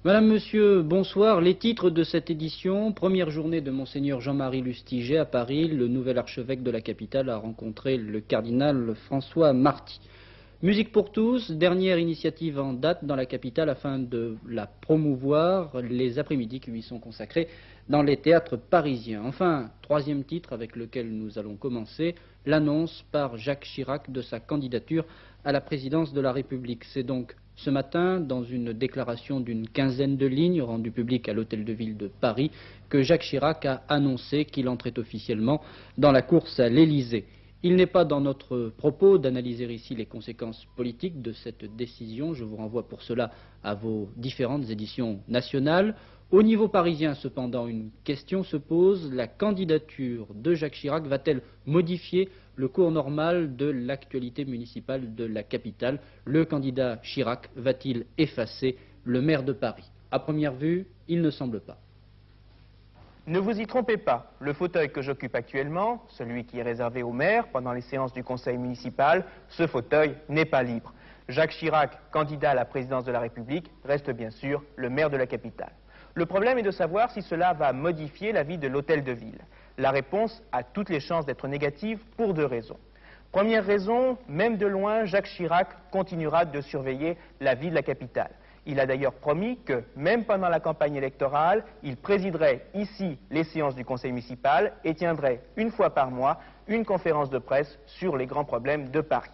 Madame, Monsieur, bonsoir. Les titres de cette édition: première journée de Monseigneur Jean-Marie Lustiger à Paris. Le nouvel archevêque de la capitale a rencontré le cardinal François Marty. Musique pour tous, dernière initiative en date dans la capitale afin de la promouvoir, les après-midi qui lui sont consacrés dans les théâtres parisiens. Enfin, troisième titre avec lequel nous allons commencer, l'annonce par Jacques Chirac de sa candidature à la présidence de la République. C'est donc ce matin, dans une déclaration d'une quinzaine de lignes rendue publique à l'Hôtel de Ville de Paris, que Jacques Chirac a annoncé qu'il entrait officiellement dans la course à l'Élysée. Il n'est pas dans notre propos d'analyser ici les conséquences politiques de cette décision. Je vous renvoie pour cela à vos différentes éditions nationales. Au niveau parisien, cependant, une question se pose. La candidature de Jacques Chirac va-t-elle modifier le cours normal de l'actualité municipale de la capitale? Le candidat Chirac va-t-il effacer le maire de Paris? À première vue, il ne semble pas. Ne vous y trompez pas, le fauteuil que j'occupe actuellement, celui qui est réservé au maire pendant les séances du conseil municipal, ce fauteuil n'est pas libre. Jacques Chirac, candidat à la présidence de la République, reste bien sûr le maire de la capitale. Le problème est de savoir si cela va modifier la vie de l'hôtel de ville. La réponse a toutes les chances d'être négative pour deux raisons. Première raison, même de loin, Jacques Chirac continuera de surveiller la vie de la capitale. Il a d'ailleurs promis que, même pendant la campagne électorale, il présiderait ici les séances du conseil municipal et tiendrait une fois par mois une conférence de presse sur les grands problèmes de Paris.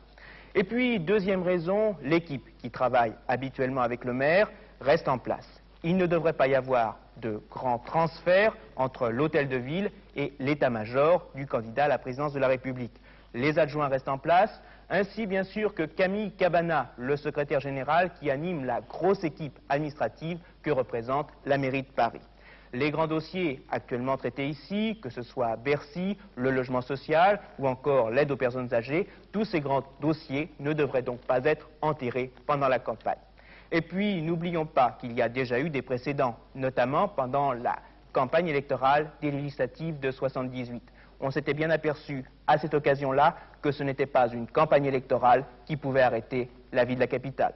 Et puis, deuxième raison, l'équipe qui travaille habituellement avec le maire reste en place. Il ne devrait pas y avoir de grands transferts entre l'hôtel de ville et l'état-major du candidat à la présidence de la République. Les adjoints restent en place, ainsi bien sûr que Camille Cabana, le secrétaire général qui anime la grosse équipe administrative que représente la mairie de Paris. Les grands dossiers actuellement traités ici, que ce soit Bercy, le logement social ou encore l'aide aux personnes âgées, tous ces grands dossiers ne devraient donc pas être enterrés pendant la campagne. Et puis, n'oublions pas qu'il y a déjà eu des précédents, notamment pendant la campagne électorale des législatives de 78. On s'était bien aperçu à cette occasion-là que ce n'était pas une campagne électorale qui pouvait arrêter la vie de la capitale.